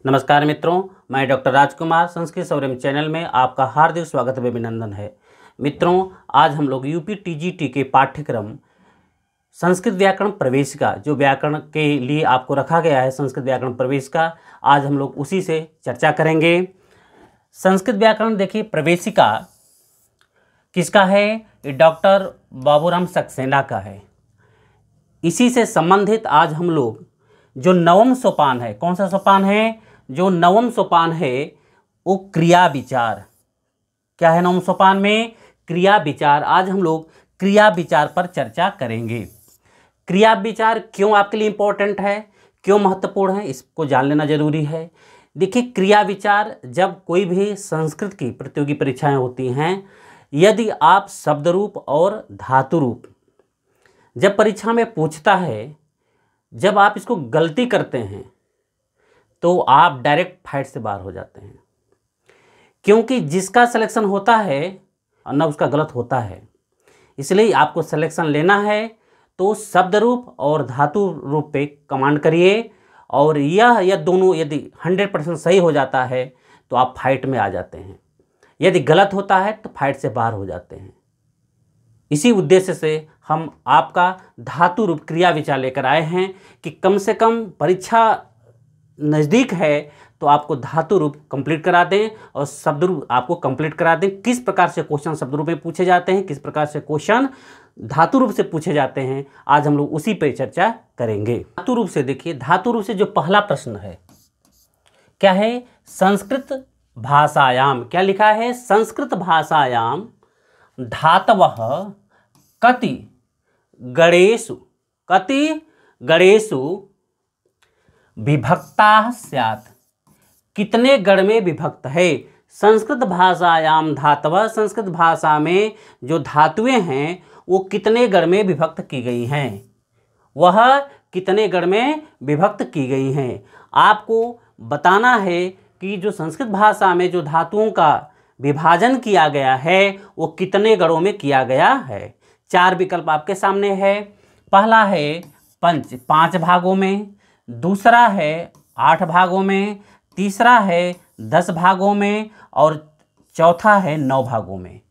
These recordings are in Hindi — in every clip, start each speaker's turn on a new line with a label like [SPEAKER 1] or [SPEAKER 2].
[SPEAKER 1] नमस्कार मित्रों, मैं डॉक्टर राजकुमार संस्कृत सौर्यम चैनल में आपका हार्दिक स्वागत व अभिनंदन है। मित्रों, आज हम लोग यूपी टीजीटी के पाठ्यक्रम संस्कृत व्याकरण प्रवेशिका, जो व्याकरण के लिए आपको रखा गया है संस्कृत व्याकरण प्रवेशिका, आज हम लोग उसी से चर्चा करेंगे। संस्कृत व्याकरण देखिए प्रवेशिका किसका है? ये डॉक्टर बाबूराम सक्सेना का है। इसी से संबंधित आज हम लोग जो नवम सोपान है, कौन सा सोपान है? जो नवम सोपान है वो क्रिया विचार। क्या है नवम सोपान में? क्रिया विचार। आज हम लोग क्रिया विचार पर चर्चा करेंगे। क्रिया विचार क्यों आपके लिए इम्पोर्टेंट है, क्यों महत्वपूर्ण है, इसको जान लेना जरूरी है। देखिए, क्रिया विचार जब कोई भी संस्कृत की प्रतियोगी परीक्षाएं होती हैं, यदि आप शब्द रूप और धातु रूप जब परीक्षा में पूछता है, जब आप इसको गलती करते हैं तो आप डायरेक्ट फाइट से बाहर हो जाते हैं, क्योंकि जिसका सिलेक्शन होता है ना उसका गलत होता है। इसलिए आपको सिलेक्शन लेना है तो शब्द रूप और धातु रूप पे कमांड करिए, और यह दोनों यदि 100% सही हो जाता है तो आप फाइट में आ जाते हैं, यदि गलत होता है तो फाइट से बाहर हो जाते हैं। इसी उद्देश्य से हम आपका धातु रूप क्रिया विचार लेकर आए हैं कि कम से कम परीक्षा नज़दीक है तो आपको धातु रूप कंप्लीट करा दें और शब्द रूप आपको कंप्लीट करा दें। किस प्रकार से क्वेश्चन शब्द रूप में पूछे जाते हैं, किस प्रकार से क्वेश्चन धातु रूप से पूछे जाते हैं, आज हम लोग उसी पे चर्चा करेंगे। धातु रूप से देखिए, धातु रूप से जो पहला प्रश्न है क्या है? संस्कृत भाषायाम, क्या लिखा है? संस्कृत भाषायाम धातवः कति गणेषु विभक्ता स्यात्। कितने गण में विभक्त है? संस्कृत भाषायाम धातवः, संस्कृत भाषा में जो धातुएं हैं वो कितने गण में विभक्त की गई हैं, वह कितने गण में विभक्त की गई हैं। आपको बताना है कि जो संस्कृत भाषा में जो धातुओं का विभाजन किया गया है वो कितने गणों में किया गया है। 4 विकल्प आपके सामने है। पहला है 5 भागों में, दूसरा है 8 भागों में, तीसरा है 10 भागों में और चौथा है 9 भागों में।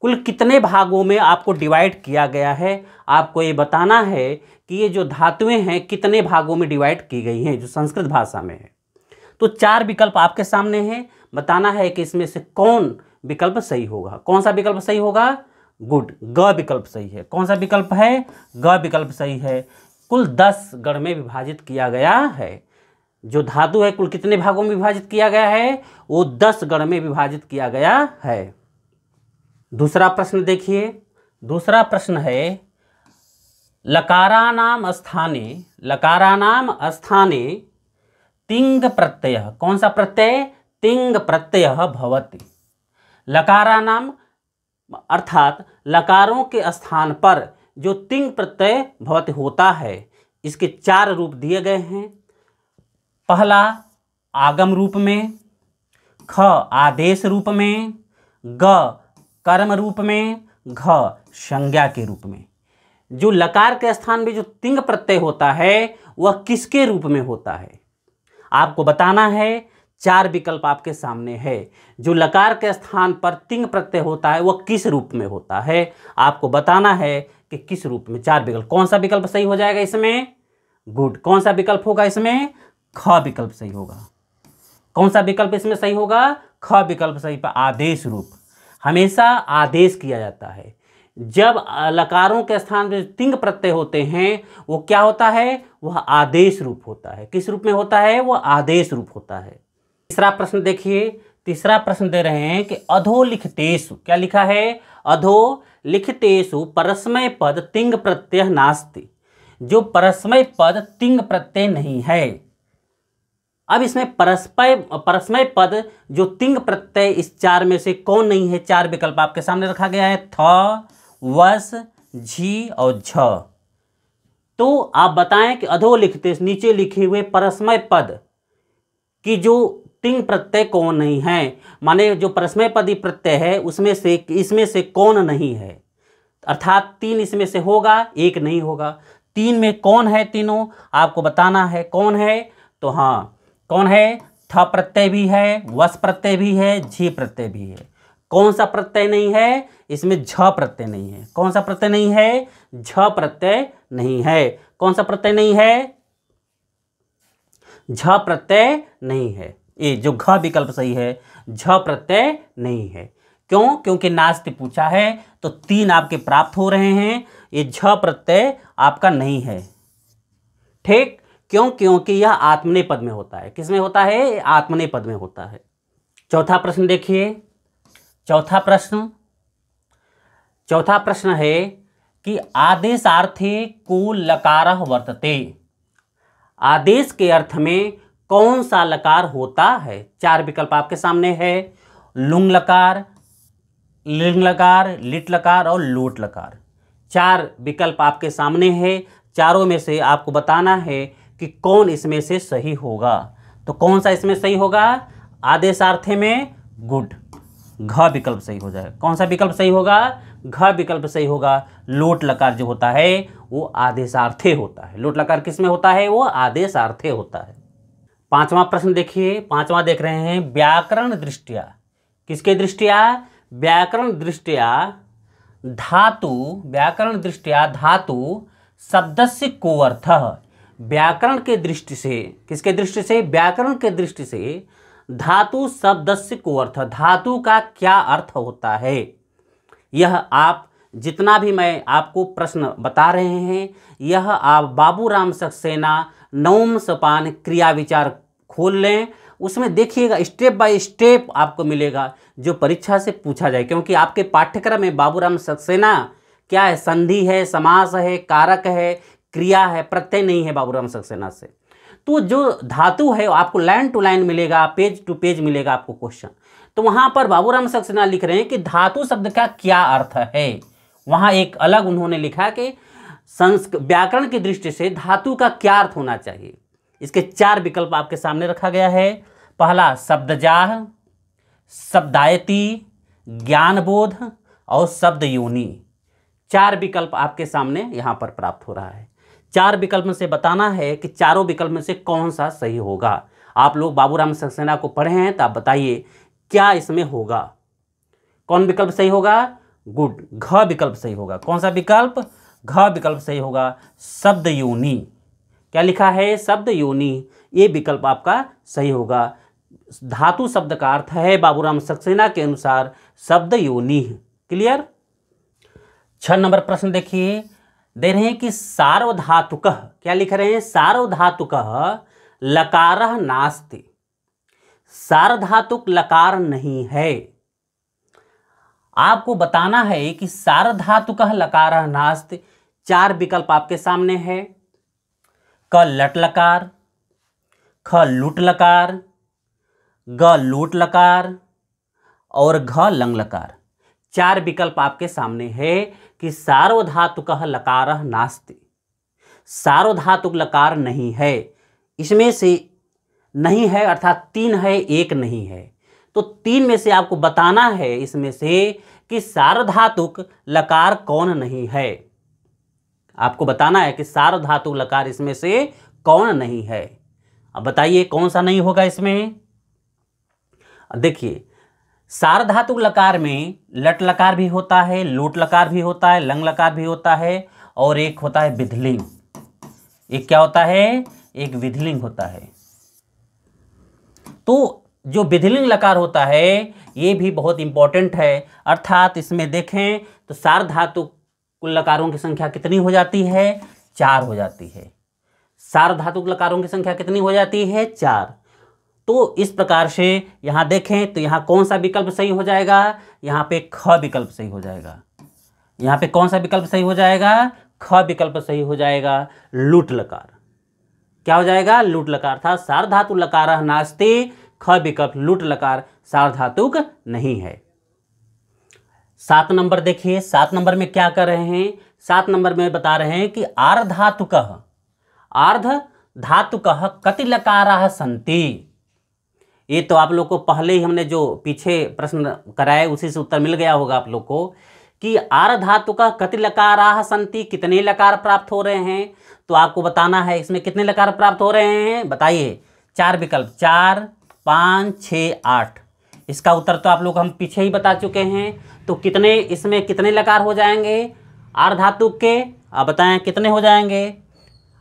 [SPEAKER 1] कुल कितने भागों में आपको डिवाइड किया गया है, आपको ये बताना है कि ये जो धातुएं हैं कितने भागों में डिवाइड की गई हैं जो संस्कृत भाषा में है। तो 4 विकल्प आपके सामने हैं, बताना है कि इसमें से कौन विकल्प सही होगा। कौन सा विकल्प सही होगा? गुड, ग विकल्प सही है। कौन सा विकल्प है? ग विकल्प सही है। कुल 10 गण में विभाजित किया गया है। जो धातु है कुल कितने भागों में विभाजित किया गया है? वो 10 गण में विभाजित किया गया है। दूसरा प्रश्न देखिए, दूसरा प्रश्न है लकारानाम स्थाने तिंग प्रत्यय। कौन सा प्रत्यय? तिंग प्रत्यय भवति। लकारानाम अर्थात लकारों के स्थान पर जो तिंग प्रत्यय भवति होता है, इसके 4 रूप दिए गए हैं। पहला आगम रूप में, ख आदेश रूप में, ग कर्म रूप में, घ संज्ञा के रूप में। जो लकार के स्थान में जो तिंग प्रत्यय होता है वह किसके रूप में होता है? आपको बताना है। 4 विकल्प आपके सामने है। जो लकार के स्थान पर तिंग प्रत्यय होता है वह किस रूप में होता है, आपको बताना है कि किस रूप में। 4 विकल्प, कौन सा विकल्प सही हो जाएगा इसमें? गुड, कौन सा विकल्प होगा इसमें? ख विकल्प सही होगा। कौन सा विकल्प इसमें सही होगा? ख विकल्प सही। पर आदेश रूप, हमेशा आदेश किया जाता है। जब लकारों के स्थान पर तिंग प्रत्यय होते हैं वो क्या होता है? वह आदेश रूप होता है। किस रूप में होता है? वह आदेश रूप होता है। तीसरा प्रश्न देखिए, तीसरा प्रश्न दे रहे हैं कि अधोलिखितेषु, क्या लिखा है? अधोलिखितेषु परस्मै पद तिंग प्रत्यय नास्ति। जो परस्मै पद तिंग प्रत्यय नहीं है। अब इसमें परस्मै पद जो तिंग प्रत्यय, इस 4 में से कौन नहीं है? 4 विकल्प आपके सामने रखा गया है, थ, वस, झी और झ। तो आप बताएं कि अधोलिखितेषु नीचे लिखे हुए परस्मै पद की जो तिंग प्रत्यय कौन नहीं है, माने जो परस्मै पदी प्रत्यय है उसमें से इसमें से कौन नहीं है। अर्थात 3 इसमें से होगा, 1 नहीं होगा। 3 में कौन है? तीनों आपको बताना है कौन है। तो हाँ, कौन है? ठ प्रत्यय भी है, वस प्रत्यय भी है, झी प्रत्यय भी है। कौन सा प्रत्यय नहीं है? इसमें झ प्रत्यय नहीं है। कौन सा प्रत्यय नहीं है? झ प्रत्यय नहीं है। कौन सा प्रत्यय नहीं है? झ प्रत्यय नहीं है। ये जो घ विकल्प सही है, झ प्रत्यय नहीं है। क्यों? क्योंकि नास्ति पूछा है तो 3 आपके प्राप्त हो रहे हैं। ये झ प्रत्यय आपका नहीं है। ठीक, क्यों? क्योंकि यह आत्मनेपद में होता है। किस में होता है? आत्मनेपद में होता है। चौथा प्रश्न देखिए। चौथा प्रश्न है कि आदेशार्थे को लकारः वर्तते। आदेश के अर्थ में कौन सा लकार होता है? 4 विकल्प आपके सामने है। लुंग लकार, लिंग लकार, लिट लकार और लोट लकार। 4 विकल्प आपके सामने है। चारों में से आपको बताना है कि कौन इसमें से सही होगा। तो कौन सा इसमें सही होगा? आदेशार्थे में गुड, घ विकल्प सही हो जाएगा। कौन सा विकल्प सही होगा? घ विकल्प सही होगा। लोट लकार जो होता है वो आदेशार्थे होता है। लोट लकार किस में होता है? वो आदेशार्थे होता है। 5वां प्रश्न देखिए। 5वां देख रहे हैं व्याकरण दृष्टिया। किसके दृष्टिया? व्याकरण दृष्टिया धातु शब्दस्य को अर्थः। व्याकरण के दृष्टि से, किसके दृष्टि से? व्याकरण के दृष्टि से धातु शब्दस्य को अर्थ, धातु का क्या अर्थ होता है? यह आप जितना भी मैं आपको प्रश्न बता रहे हैं, यह आप बाबूराम सक्सेना 9वें सोपान क्रिया विचार खोल लें। उसमें देखिएगा स्टेप बाय स्टेप आपको मिलेगा जो परीक्षा से पूछा जाए। क्योंकि आपके पाठ्यक्रम में बाबूराम सक्सेना क्या है? संधि है, समास है, कारक है, क्रिया है, प्रत्यय नहीं है बाबूराम सक्सेना से। तो जो धातु है आपको लाइन टू लाइन मिलेगा, पेज टू पेज मिलेगा आपको क्वेश्चन। तो वहां पर बाबूराम सक्सेना लिख रहे हैं कि धातु शब्द का क्या अर्थ है। वहां एक अलग उन्होंने लिखा कि व्याकरण की दृष्टि से धातु का क्या अर्थ होना चाहिए। इसके 4 विकल्प आपके सामने रखा गया है। पहला शब्दजाह, शब्दायती, ज्ञानबोध और शब्द योनि। 4 विकल्प आपके सामने यहां पर प्राप्त हो रहा है। 4 विकल्प में से बताना है कि चारों विकल्प में से कौन सा सही होगा। आप लोग बाबूराम सक्सेना को पढ़े हैं तो आप बताइए क्या इसमें होगा। कौन विकल्प सही होगा? गुड, घ विकल्प सही होगा। कौन सा विकल्प? घ विकल्प सही होगा। शब्द योनि, क्या लिखा है? शब्द योनि, ये विकल्प आपका सही होगा। धातु शब्द का अर्थ है बाबूराम सक्सेना के अनुसार शब्द योनि। क्लियर? 6 नंबर प्रश्न देखिए। दे रहे हैं कि सार्वधातुकः, क्या लिख रहे हैं? सार्वधातुकः लकारः नास्ति। सार्वधातुक लकार नहीं है। आपको बताना है कि सार्वधातुकः लकारः नास्ति। 4 विकल्प आपके सामने है। क लट लकार, ख लुट लकार, ग लोट लकार और घ लंग लकार। 4 विकल्प आपके सामने है कि सार्वधातुकः लकारः नास्ति। सार्वधातुक लकार नहीं है। इसमें से नहीं है अर्थात 3 है, 1 नहीं है। तो 3 में से आपको बताना है इसमें से कि सार्वधातुक लकार कौन नहीं है। आपको बताना है कि सार्वधातुक लकार इसमें से कौन नहीं है। अब बताइए कौन सा नहीं होगा इसमें। देखिए सार्वधातुक लकार में लट लकार भी होता है, लोट लकार भी होता है, लंग लकार भी होता है और एक होता है विधिलिंग। एक क्या होता है? एक विधिलिंग होता है। तो जो विधिलिंग लकार होता है ये भी बहुत इंपॉर्टेंट है। अर्थात इसमें देखें तो सार्वधातुक लकारों की संख्या कितनी हो जाती है? 4 हो जाती है। सार्वधातुक लकारों की संख्या कितनी हो जाती है? 4। तो इस प्रकार से यहाँ देखें तो यहाँ कौन सा विकल्प सही हो जाएगा? यहाँ पे ख विकल्प सही हो जाएगा। यहाँ पे कौन सा विकल्प सही हो जाएगा? ख विकल्प सही हो जाएगा। लुट लकार क्या हो जाएगा? लुट लकार था। सार्वधातुक लकारः नास्ति, ख विकल्प लुट लकार सार्वधातुक नहीं है। 7 नंबर देखिए। 7 नंबर में क्या कर रहे हैं? 7 नंबर में बता रहे हैं कि आर्धातुकः कति लकाराः सन्ति। ये तो आप लोग को पहले ही हमने जो पीछे प्रश्न कराए उसी से उत्तर मिल गया होगा आप लोग को कि आर्धातुकः कति लकाराः सन्ति, कितने लकार प्राप्त हो रहे हैं। तो आपको बताना है इसमें कितने लकार प्राप्त हो रहे हैं। बताइए 4 विकल्प 4, 5, 6, 8। इसका उत्तर तो आप लोग हम पीछे ही बता चुके हैं। तो कितने इसमें कितने लकार हो जाएंगे आर्ध धातु के, आप बताएं कितने हो जाएंगे?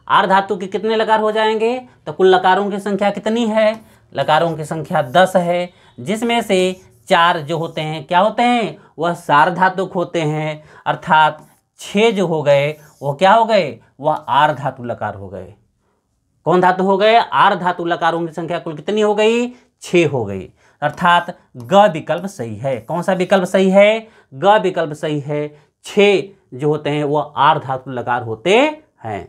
[SPEAKER 1] आर्ध धातु के कितने लकार हो जाएंगे? तो कुल लकारों की संख्या कितनी है? लकारों की संख्या 10 है, जिसमें से 4 जो होते हैं क्या होते हैं? वह सार्वधातुक होते हैं, अर्थात 6 जो हो गए वो क्या हो गए? वह आर्ध धातु लकार हो गए। कौन धातु हो गए? आर्ध धातु लकारों की संख्या कुल कितनी हो गई? 6 हो गई, अर्थात ग विकल्प सही है। कौन सा विकल्प सही है? ग विकल्प सही है। 6 जो होते हैं वो आर्ध धातु लकार होते हैं।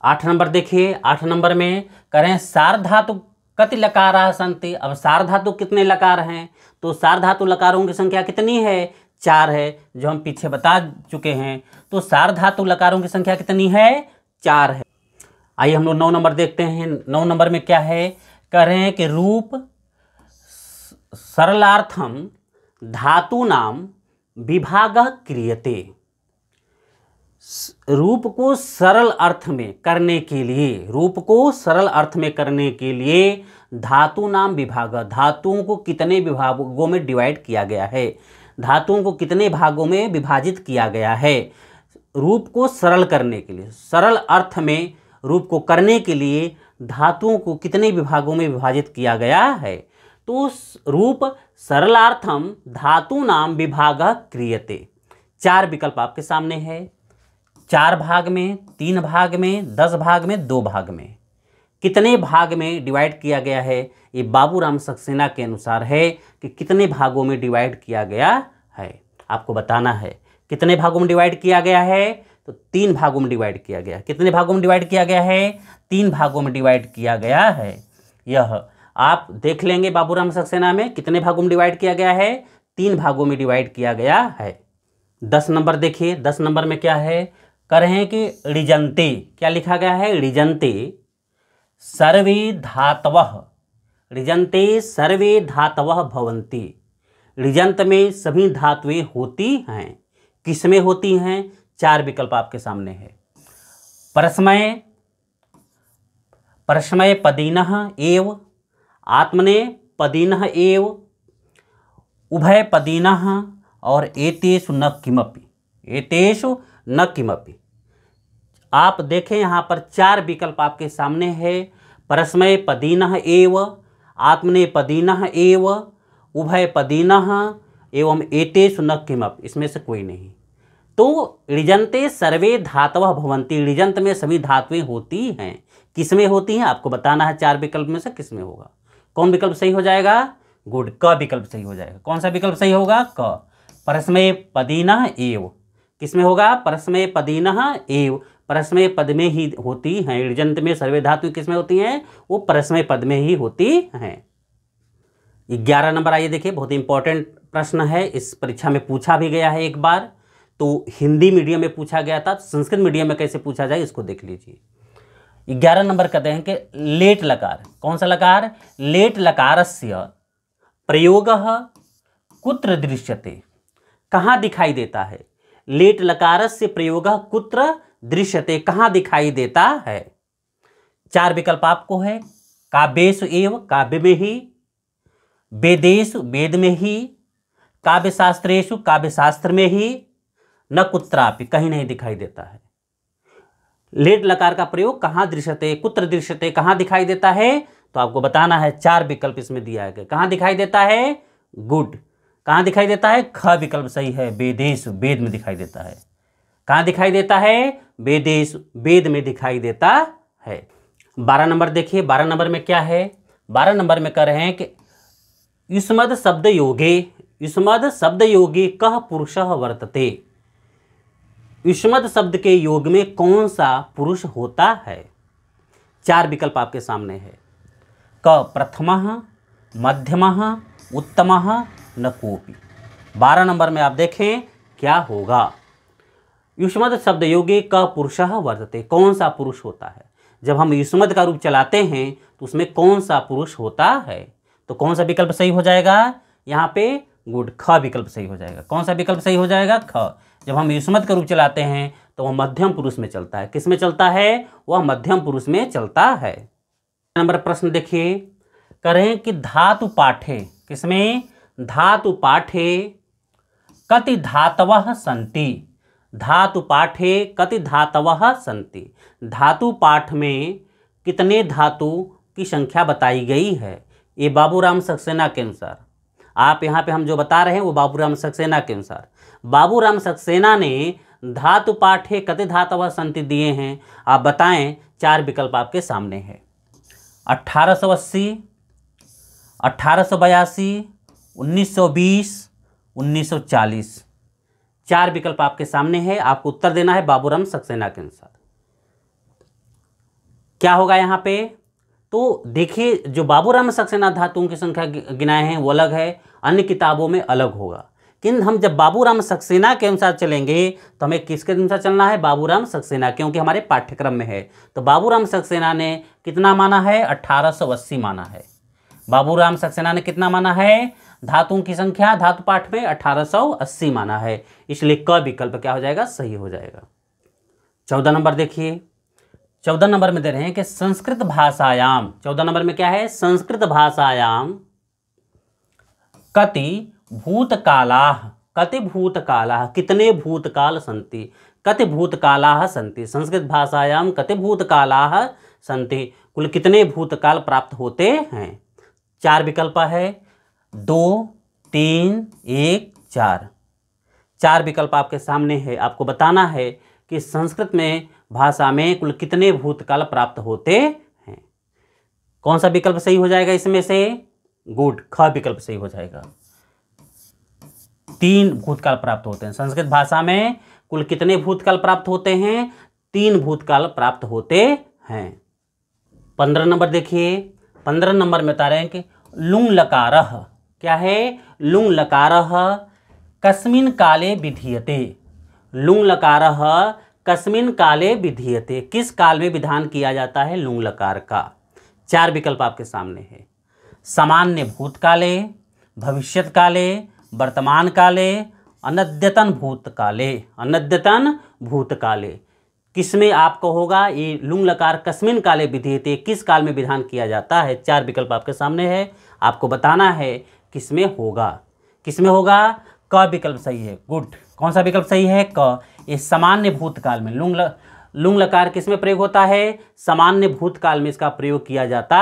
[SPEAKER 1] 8 नंबर देखिए, 8 नंबर में करें सार्वधातु कति लकारा सन्ति। अब सार्वधातु कितने लकार हैं? तो सार्वधातु लकारों की संख्या कितनी है? 4 है, जो हम पीछे बता चुके हैं। तो सार्वधातु लकारों की संख्या कितनी है? 4 है। आइए हम लोग 9 नंबर देखते हैं। 9 नंबर में क्या है? कह रहे हैं कि रूप सरलार्थम धातु नाम विभाग क्रियते। रूप को सरल अर्थ में करने के लिए, रूप को सरल अर्थ में करने के लिए धातु नाम विभाग, धातुओं को कितने विभागों में डिवाइड किया गया है, धातुओं को कितने भागों में विभाजित किया गया है। रूप को सरल करने के लिए, सरल अर्थ में रूप को करने के लिए धातुओं को कितने विभागों में विभाजित किया गया है? तो रूप सरलार्थम धातु नाम विभाग क्रियते। 4 विकल्प आपके सामने है। 4 भाग में, 3 भाग में, 10 भाग में, 2 भाग में। कितने भाग में डिवाइड किया गया है? ये बाबूराम सक्सेना के अनुसार है कि कितने भागों में डिवाइड किया गया है, आपको बताना है। कितने भागों में डिवाइड किया गया है? तो 3 भागों में डिवाइड किया गया। कितने भागों में डिवाइड किया गया है? 3 भागों में डिवाइड किया गया है। यह आप देख लेंगे बाबूराम सक्सेना में कितने भागों में डिवाइड किया गया है? 3 भागों में डिवाइड किया गया है। 10 नंबर देखिए, 10 नंबर में क्या है? कह रहे हैं कि ऋजन्ते, क्या लिखा गया है? ऋजन्ते सर्वे धातवः, ऋजन्ते सर्वे धातवः भवन्ति। ऋजन्त में सभी धातुएं होती हैं। किसमें होती हैं? 4 विकल्प आपके सामने है। परस्मय, परस्मय पदिनः एव, आत्मने पदिनः एव, उभय पदिनः और एतेषु न किमपि, एतेषु न किमपि। आप देखें यहाँ पर 4 विकल्प आपके सामने है। परस्मय पदिनः एव, आत्मने पदिनः एव, उभय पदिनः एवं एतेषु न किमपि, इसमें से कोई नहीं। तो ऋजन्ते सर्वे धातवः भवन्ति, ऋजन्त में सभी धातुएं होती हैं। किसमें होती हैं? आपको बताना है 4 विकल्प में से किसमें होगा। कौन विकल्प सही हो जाएगा? गुड, क विकल्प सही हो जाएगा। कौन सा विकल्प सही होगा? क। परस्मय पदिनः एव किसमें होगा? परस्मय पदिनः एव, परस्मय पद में ही होती हैं। ऋजन्त में सर्वे धातु किसमें होती हैं? वो परस्मय पद में ही होती हैं। 11 नंबर आइए देखिए, बहुत इंपॉर्टेंट प्रश्न है, इस परीक्षा में पूछा भी गया है एक बार। तो हिंदी मीडियम में पूछा गया था, संस्कृत मीडियम में कैसे पूछा जाए इसको देख लीजिए। 11 नंबर कहते हैं कि लेट लकार, कौन सा लकार? लेट लकारस्य प्रयोगः कुत्र दृश्यते, कहाँ दिखाई देता है? लेट लकारस्य प्रयोगः कुत्र दृश्यते, कहाँ दिखाई देता है? 4 विकल्प आपको है। काव्येषु एव, काव्य में ही, वेदेषु, वेद में ही, काव्यशास्त्रेषु, काव्यशास्त्र में ही, न कुत्रापि, कहीं नहीं दिखाई देता है। लेट लकार का प्रयोग कहाँ दृश्यते, कुत्र दृश्यते, कहाँ दिखाई देता है? तो आपको बताना है। 4 विकल्प इसमें दिया है। कहाँ दिखाई देता है? गुड, कहाँ दिखाई देता है? ख विकल्प सही है, वेदेषु, वेद में दिखाई देता है। कहाँ दिखाई देता है? वेदेषु, वेद में दिखाई देता है। 12 नंबर देखिए, 12 नंबर में क्या है? 12 नंबर में कह रहे हैं कि युष्मद् शब्द योगे, युष्मद् शब्द योगे कः पुरुषः वर्तते, युष्मद् शब्द के योग में कौन सा पुरुष होता है? 4 विकल्प आपके सामने है। क प्रथमः, मध्यमः, उत्तमः, न कोपि। 12 नंबर में आप देखें क्या होगा। युष्मद् शब्द योगे क पुरुषः वर्तते, कौन सा पुरुष होता है? जब हम युष्मद् का रूप चलाते हैं तो उसमें कौन सा पुरुष होता है? तो कौन सा विकल्प सही हो जाएगा यहाँ पे? गुड, ख विकल्प सही हो जाएगा। कौन सा विकल्प सही हो जाएगा? ख। जब हम युष्मद् का रूप चलाते हैं तो वह मध्यम पुरुष में चलता है। किस में चलता है? वह मध्यम पुरुष में चलता है। नंबर प्रश्न देखिए, करें कि धातु पाठे, किसमें, धातु पाठे कति धातवः सन्ति, धातु पाठे कति धातवः सन्ति, धातु पाठ में कितने धातु की संख्या बताई गई है। ये बाबूराम सक्सेना के अनुसार, आप यहाँ पे हम जो बता रहे हैं वो बाबूराम सक्सेना के अनुसार, बाबूराम सक्सेना ने धातु पाठे कति धातवः सन्ति दिए हैं। आप बताएं, 4 विकल्प आपके सामने है। 1880, 1882, 1920, 1940, 4 विकल्प आपके सामने है। आपको उत्तर देना है बाबूराम सक्सेना के अनुसार। क्या होगा यहाँ पे, तो देखिए जो बाबूराम सक्सेना धातुओं की संख्या गिनाए हैं वो अलग है, अन्य किताबों में अलग होगा। किंतु हम जब बाबूराम सक्सेना के अनुसार चलेंगे तो हमें किसके अनुसार चलना है, बाबूराम सक्सेना, क्योंकि हमारे पाठ्यक्रम में है। तो बाबूराम सक्सेना ने कितना माना है, 1880 माना है। बाबूराम सक्सेना ने कितना माना है, धातुओं की संख्या धातु पाठ में 1880 माना है, इसलिए क विकल्प क्या हो जाएगा, सही हो जाएगा। 14 नंबर देखिए, 14 नंबर में दे रहे हैं कि संस्कृत भाषायाम, 14 नंबर में क्या है, संस्कृत भाषायाम कति भूतकालाः, कति भूतकालाः, कितने भूतकाल सन्ति, कति भूतकालाः सन्ति, संस्कृत भाषायाम कति भूतकालाः सन्ति, कुल कितने भूतकाल प्राप्त होते हैं। 4 विकल्प है, 2, 3, 1, 4, 4 विकल्प आपके सामने है। आपको बताना है कि संस्कृत में भाषा में कुल कितने भूतकाल प्राप्त होते हैं। कौन सा विकल्प सही हो जाएगा इसमें से, गुड, ख विकल्प सही हो जाएगा। 3 भूतकाल प्राप्त होते हैं। संस्कृत भाषा में कुल कितने भूतकाल प्राप्त होते हैं, 3 भूतकाल प्राप्त होते हैं। 15 नंबर देखिए, 15 नंबर में बता रहे हैं कि लुंग लकारः, क्या है, लुंग लकारः कस्मिन् काले विधीयते, लुंग लकारः कस्मिन् काले विधीयते, किस काल में विधान किया जाता है लुंग लकार का। 4 विकल्प आपके सामने है, सामान्य भूतकाले, भविष्यत काले, वर्तमान काले, अनद्यतन भूतकाले, अनद्यतन भूतकाले, किसमें आपको होगा ये लुंग लकार कस्मिन् काले विधीयते, किस काल में विधान किया जाता है। 4 विकल्प आपके सामने है, आपको बताना है किसमें होगा, किसमें होगा, क विकल्प सही है, गुड। कौन सा विकल्प सही है, क। ये सामान्य भूतकाल में लुंग लकार किसमें प्रयोग होता है, सामान्य भूतकाल में इसका प्रयोग किया जाता।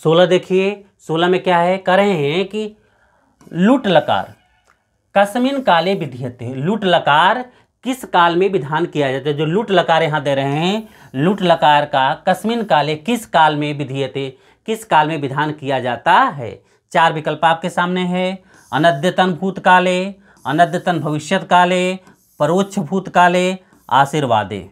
[SPEAKER 1] 16 देखिए, 16 में क्या है, कह रहे हैं कि लुट लकार कस्मिन् काले विधीयते, लुट लकार किस काल में विधान किया जाता है। जो लुट लकार यहाँ दे रहे हैं, लुट लकार का कस्मिन् काले किस काल में विधीयते, किस काल में विधान किया जाता है। 4 विकल्प आपके सामने है, अनद्यतन भूतकाले, अनद्यतन भविष्यत काले, परोक्ष भूतकाले, आशीर्वादे।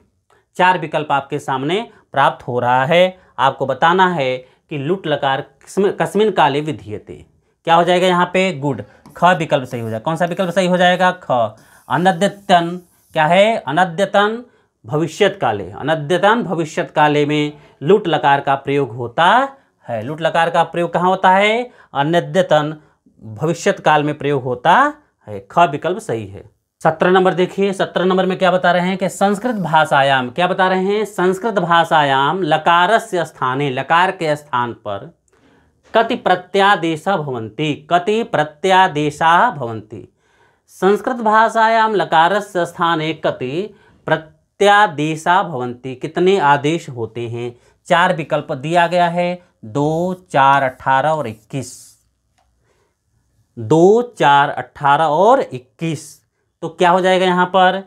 [SPEAKER 1] 4 विकल्प आपके सामने प्राप्त हो रहा है। आपको बताना है कि लुट लकार कस्मिन् काले विधीयते, क्या हो जाएगा यहाँ पे, गुड, ख विकल्प सही हो जाएगा। कौन सा विकल्प सही हो जाएगा, ख। अनद्यतन क्या है, अनद्यतन भविष्यत काले, अनद्यतन भविष्यत काले में लुट लकार का प्रयोग होता है। लुट लकार का प्रयोग कहाँ होता है, अनद्यतन भविष्यत काल में प्रयोग होता है, ख विकल्प सही है। 17 नंबर देखिए, 17 नंबर में क्या बता रहे हैं कि संस्कृत भाषायाम, क्या बता रहे हैं, संस्कृत भाषायाम लकारस्य स्थाने, लकार के स्थान पर कति प्रत्यादेशः भवन्ति, कति प्रत्यादेशाः भवन्ति। संस्कृत भाषायाम लकारस्य स्थाने कति प्रत्यादेशाः भवन्ति, कितने आदेश होते हैं। 4 विकल्प दिया गया है, 2, 4, 18 और 21, 2, 4, 18 और 21। तो क्या हो जाएगा यहाँ पर,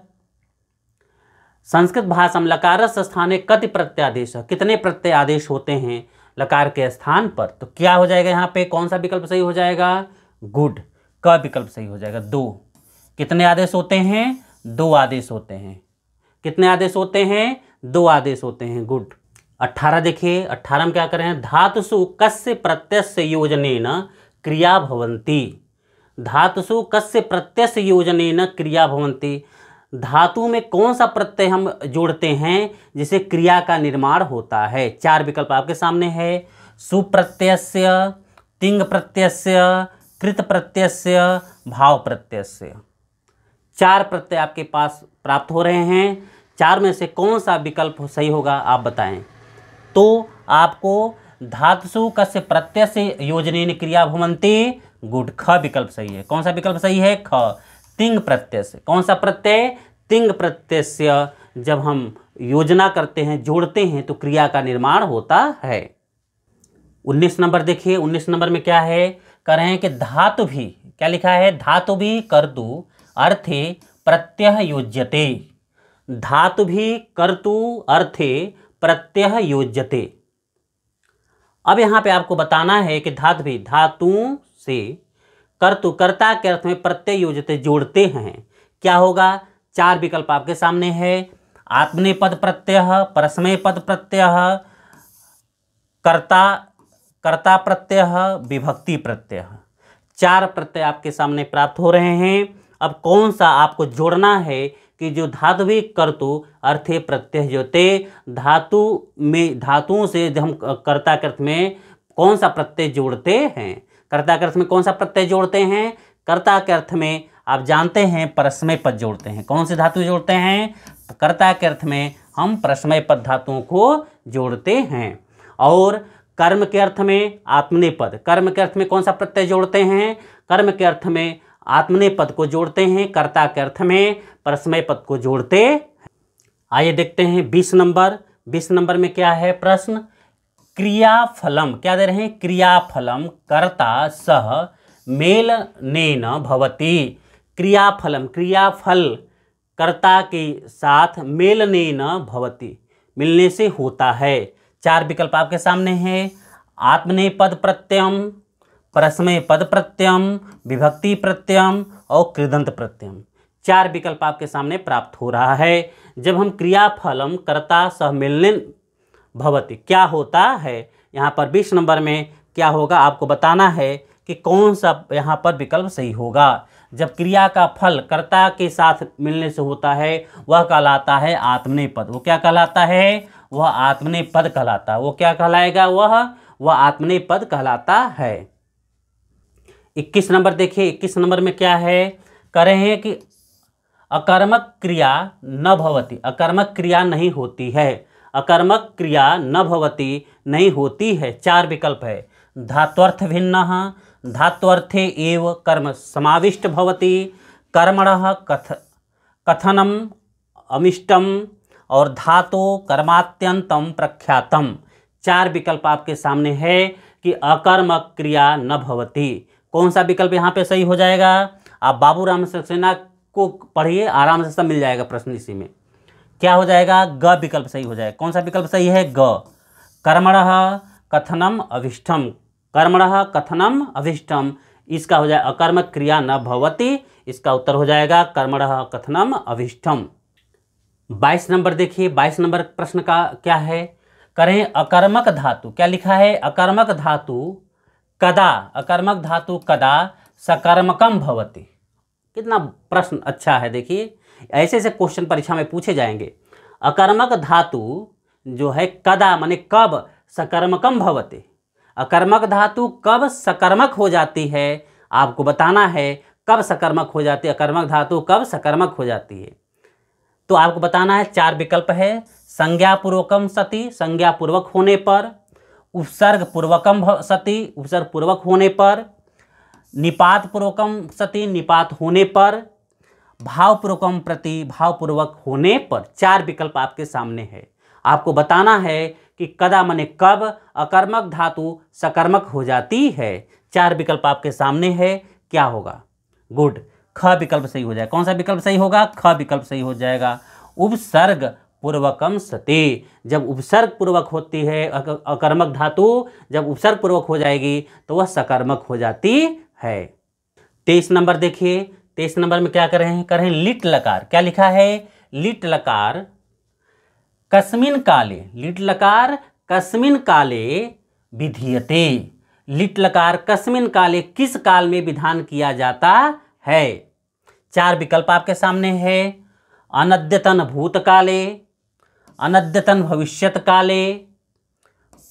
[SPEAKER 1] संस्कृत भाषा में लकारस्य स्थाने कति प्रत्यादेश, कितने प्रत्यादेश होते हैं लकार के स्थान पर। तो क्या हो जाएगा यहाँ पे, कौन सा विकल्प सही हो जाएगा, गुड, क विकल्प सही हो जाएगा। 2, कितने आदेश होते हैं, 2 आदेश होते हैं, कितने आदेश होते हैं, 2 आदेश होते हैं, गुड। 18 देखिए, 18 में क्या कर रहे हैं, धातुषु कस्य प्रत्ययस्य योजनेन क्रिया भवन्ति, धातुषु कस्य प्रत्ययस्य योजनेन क्रिया भवन्ति, धातु में कौन सा प्रत्यय हम जोड़ते हैं जिसे क्रिया का निर्माण होता है। 4 विकल्प आपके सामने है, सुप्रत्ययस्य, तिंग प्रत्ययस्य, कृत प्रत्ययस्य, भाव प्रत्ययस्य। 4 प्रत्यय आपके पास प्राप्त हो रहे हैं। 4 में से कौन सा विकल्प सही होगा आप बताएं। तो आपको धातुषु कस्य प्रत्यय योजनेन क्रिया भवन्ति। गुड, ख विकल्प सही है। कौन सा विकल्प सही है? ख, तिंग प्रत्यय से। कौन सा प्रत्यय? तिंग प्रत्यय से जब हम योजना करते हैं, जोड़ते हैं, तो क्रिया का निर्माण होता है। 19 नंबर देखिए, 19 नंबर में क्या है? कह रहे हैं कि धातु भी, क्या लिखा है? धातु भी कर्तु अर्थे प्रत्यय योज्यते। धातु भी कर्तु अर्थे प्रत्यय योज्यते। अब यहाँ पे आपको बताना है कि धातु भी, धातुओं से कर्तु, कर्ता के अर्थ में प्रत्यय योज्यते जोड़ते हैं। क्या होगा? 4 विकल्प आपके सामने है। आत्मनेपद प्रत्यय, परस्मैपद प्रत्यय, कर्ता कर्ता प्रत्यय, विभक्ति प्रत्यय। 4 प्रत्यय आपके सामने प्राप्त हो रहे हैं। अब कौन सा आपको जोड़ना है कि जो धातु भी कर्तु अर्थे प्रत्यय जोते, धातु में, धातुओं से हम कर्ता के अर्थ में कौन सा प्रत्यय जोड़ते हैं? कर्ता के अर्थ में कौन सा प्रत्यय जोड़ते हैं? कर्ता के अर्थ में आप जानते हैं परस्मय पद जोड़ते हैं। कौन सी धातु जोड़ते हैं? कर्ता के अर्थ में हम परस्मय पद धातुओं को जोड़ते हैं। और कर्म के अर्थ में आत्मनेपद, कर्म के अर्थ में कौन सा प्रत्यय जोड़ते हैं? कर्म के अर्थ में आत्मनेपद को जोड़ते हैं, कर्ता के अर्थ में परस्मय पद को जोड़ते। आइए देखते हैं 20 नंबर। 20 नंबर में क्या है प्रश्न? क्रियाफलम, क्या दे रहे हैं? क्रियाफलम कर्ता सह मेलनेन भवति। क्रियाफलम, क्रियाफल कर्ता के साथ मेलनेन भवति, मिलने से होता है। 4 विकल्प आपके सामने हैं। आत्मनेपद प्रत्ययम, परस्मय पद प्रत्ययम, विभक्ति प्रत्ययम और कृदंत प्रत्ययम। 4 विकल्प आपके सामने प्राप्त हो रहा है। जब हम क्रियाफलम कर्ता सह मेलनेन भवति, क्या होता है? यहाँ पर 20 नंबर में क्या होगा आपको बताना है कि कौन सा यहाँ पर विकल्प सही होगा। जब क्रिया का फल कर्ता के साथ मिलने से होता है, वह कहलाता है आत्मनेपद। वो क्या कहलाता है? वह आत्मनेपद कहलाता है। वो क्या कहलाएगा? वह आत्मनेपद कहलाता है। 21 नंबर देखिए, 21 नंबर में क्या है? कह रहे हैं कि अकर्मक क्रिया न भवति, अकर्मक क्रिया नहीं होती है। अकर्मक क्रिया न भवति, नहीं होती है। 4 विकल्प है। धात्वर्थ भिन्नः, धात्वर्थे एव कर्म समाविष्ट भवति, कर्मणः कथनम अमिष्टम और धातो कर्मात्यंतम प्रख्यातम। 4 विकल्प आपके सामने है कि अकर्मक क्रिया न भवति। कौन सा विकल्प यहाँ पे सही हो जाएगा? आप बाबूराम सक्सेना को पढ़िए, आराम से सब मिल जाएगा प्रश्न इसी में। क्या हो जाएगा? ग विकल्प सही हो जाएगा। कौन सा विकल्प सही है? ग, कर्मणः कथनम अभिष्टम, कर्मणः कथनम अभिष्टम, इसका हो जाए अकर्मक क्रिया न भवति। इसका उत्तर हो जाएगा कर्मणः कथनम अभिष्टम। 22 नंबर देखिए, 22 नंबर प्रश्न का क्या है? करें अकर्मक धातु, क्या लिखा है? अकर्मक धातु कदा, अकर्मक धातु कदा सकर्मकम भवति। कितना प्रश्न अच्छा है, देखिए ऐसे ऐसे क्वेश्चन परीक्षा में पूछे जाएंगे। अकर्मक धातु जो है कदा माने कब सकर्मकम भवति, अकर्मक धातु कब सकर्मक हो जाती है, आपको बताना है कब सकर्मक हो जाती है, अकर्मक धातु कब सकर्मक हो जाती है। तो आपको बताना है। 4 विकल्प है। संज्ञा पूर्वकम सति, संज्ञा पूर्वक होने पर, उपसर्ग पूर्वकम सति, उपसर्ग पूर्वक होने पर, निपात पूर्वकम सति, निपात होने पर, भावपूर्वकम प्रति, भावपूर्वक होने पर। 4 विकल्प आपके सामने है। आपको बताना है कि कदा माने कब अकर्मक धातु सकर्मक हो जाती है। 4 विकल्प आपके सामने है। क्या होगा? गुड, ख विकल्प सही हो जाएगा। कौन सा विकल्प सही होगा? ख विकल्प सही हो जाएगा। उपसर्ग पूर्वकम सति, जब उपसर्ग पूर्वक होती है अकर्मक धातु, जब उपसर्ग पूर्वक हो जाएगी तो वह सकर्मक हो जाती है। 23 नंबर देखिए, 23 नंबर में क्या कर रहे हैं? कर रहे हैं लिट लकार। क्या लिखा है? लिट लकार कस्मिन काले, लिट लकार कस्मिन काले विधीयते। लिट लकार कस्मिन काले, किस काल में विधान किया जाता है। 4 विकल्प आपके सामने है। अनद्यतन भूतकाले, अनद्यतन भविष्यत काले,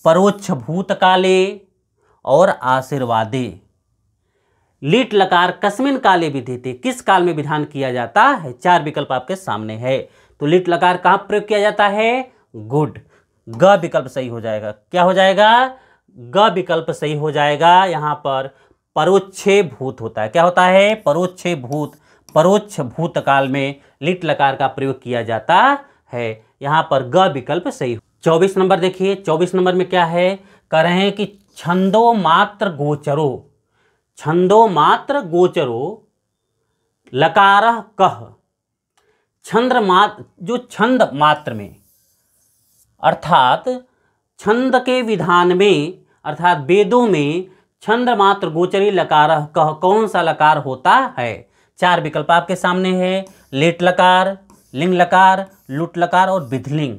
[SPEAKER 1] परोक्ष भूतकाले और आशीर्वादे। लिट लकार कस्मिन काले विधीयते, किस काल में विधान किया जाता है। 4 विकल्प आपके सामने है। तो लिट लकार कहाँ प्रयोग किया जाता है? गुड, ग विकल्प सही हो जाएगा। क्या हो जाएगा? ग विकल्प सही हो जाएगा। यहाँ पर परोक्षे भूत होता है। क्या होता है? परोक्षे भूत। परोक्ष भूतकाल में लिट लकार का प्रयोग किया जाता है। यहाँ पर ग विकल्प सही। 24 नंबर देखिए। 24 नंबर में क्या है? कह रहे हैं कि छंदो मात्र गोचरो, छंदो मात्र गोचरो लकारः कः। छंद मात्र, जो छंद मात्र में अर्थात छंद के विधान में अर्थात वेदों में छंद मात्र गोचरी लकारः कः, कौन सा लकार होता है? 4 विकल्प आपके सामने है। लेट लकार, लिंग लकार, लुट लकार और विधिलिंग।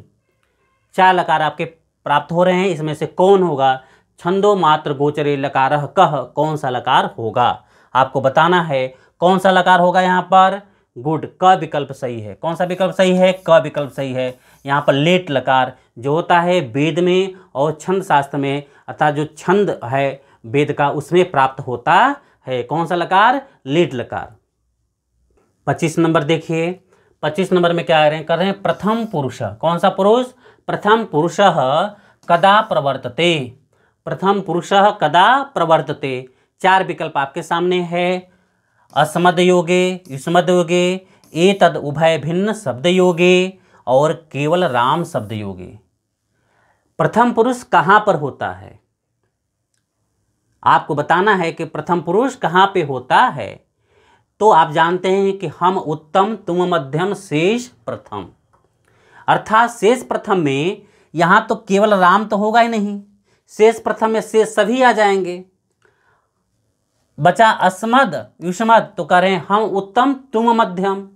[SPEAKER 1] 4 लकार आपके प्राप्त हो रहे हैं। इसमें से कौन होगा? छंदो मात्र गोचरे लकारः कः, कौन सा लकार होगा? आपको बताना है कौन सा लकार होगा। यहाँ पर गुड, क विकल्प सही है। कौन सा विकल्प सही है? क विकल्प सही है। यहाँ पर लेट लकार जो होता है वेद में और छंद शास्त्र में, अर्थात जो छंद है वेद का उसमें प्राप्त होता है। कौन सा लकार? लेट लकार। 25 नंबर देखिए। 25 नंबर में क्या कर रहे हैं? प्रथम पुरुष। कौन सा पुरुष? प्रथम पुरुषः कदा प्रवर्तते। प्रथम पुरुषः कदा प्रवर्तते। 4 विकल्प आपके सामने है। असमद योगे, युष्मद योगे, एतद उभय भिन्न शब्द योगे और केवल राम शब्द योगे। प्रथम पुरुष कहाँ पर होता है? आपको बताना है कि प्रथम पुरुष कहाँ पे होता है। तो आप जानते हैं कि हम उत्तम, तुम मध्यम, शेष प्रथम। अर्थात शेष प्रथम में यहाँ तो केवल राम तो होगा ही नहीं, शेष प्रथम में शेष सभी आ जाएंगे। बचा अस्मद, युष्मद, तो कह रहे हैं हम उत्तम, तुम मध्यम।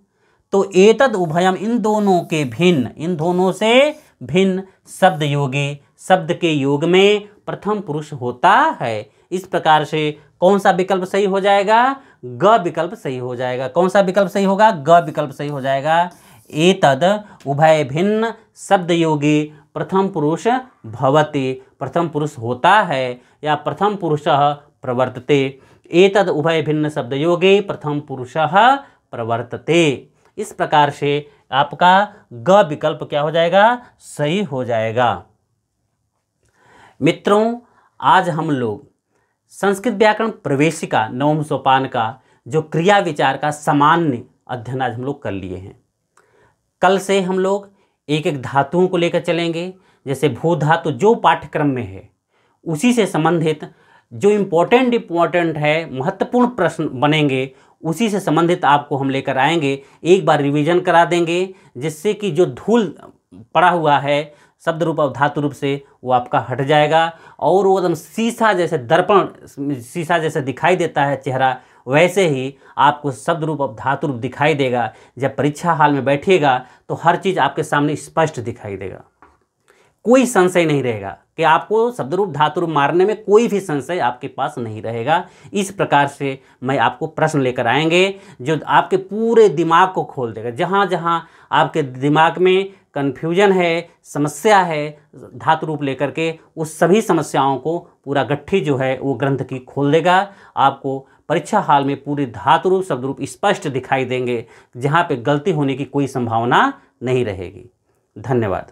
[SPEAKER 1] तो एतद उभयम, इन दोनों के भिन्न, इन दोनों से भिन्न शब्द योगी, शब्द के योग में प्रथम पुरुष होता है। इस प्रकार से कौन सा विकल्प सही हो जाएगा? ग विकल्प सही हो जाएगा। कौन सा विकल्प सही होगा? ग विकल्प सही हो जाएगा। एतद उभय भिन्न शब्द योगी प्रथम पुरुष भवति, प्रथम पुरुष होता है या प्रथम पुरुषः प्रवर्तते। एतद उभय भिन्न शब्द योगे प्रथम पुरुषः प्रवर्तते। इस प्रकार से आपका ग विकल्प क्या हो जाएगा? सही हो जाएगा। मित्रों, आज हम लोग संस्कृत व्याकरण प्रवेशिका 9वें सोपान का जो क्रिया विचार का सामान्य अध्ययन आज हम लोग कर लिए हैं। कल से हम लोग एक एक धातुओं को लेकर चलेंगे। जैसे भू धातु जो पाठ्यक्रम में है उसी से संबंधित जो इम्पोर्टेंट है, महत्वपूर्ण प्रश्न बनेंगे, उसी से संबंधित आपको हम लेकर आएंगे। एक बार रिवीजन करा देंगे जिससे कि जो धूल पड़ा हुआ है शब्द रूप और धातु रूप से वो आपका हट जाएगा और वो एकदम शीशा जैसे, दर्पण शीशा जैसे दिखाई देता है चेहरा, वैसे ही आपको शब्द रूप और धातु रूप दिखाई देगा। जब परीक्षा हाल में बैठिएगा तो हर चीज़ आपके सामने स्पष्ट दिखाई देगा, कोई संशय नहीं रहेगा कि आपको शब्द रूप धातु रूप मारने में कोई भी संशय आपके पास नहीं रहेगा। इस प्रकार से मैं आपको प्रश्न लेकर आएंगे जो आपके पूरे दिमाग को खोल देगा। जहाँ जहाँ आपके दिमाग में कन्फ्यूजन है, समस्या है धातु रूप लेकर के, उस सभी समस्याओं को पूरा गट्ठी जो है वो ग्रंथ की खोल देगा। आपको परीक्षा हाल में पूरे धातु रूप शब्द रूप स्पष्ट दिखाई देंगे, जहाँ पे गलती होने की कोई संभावना नहीं रहेगी। धन्यवाद।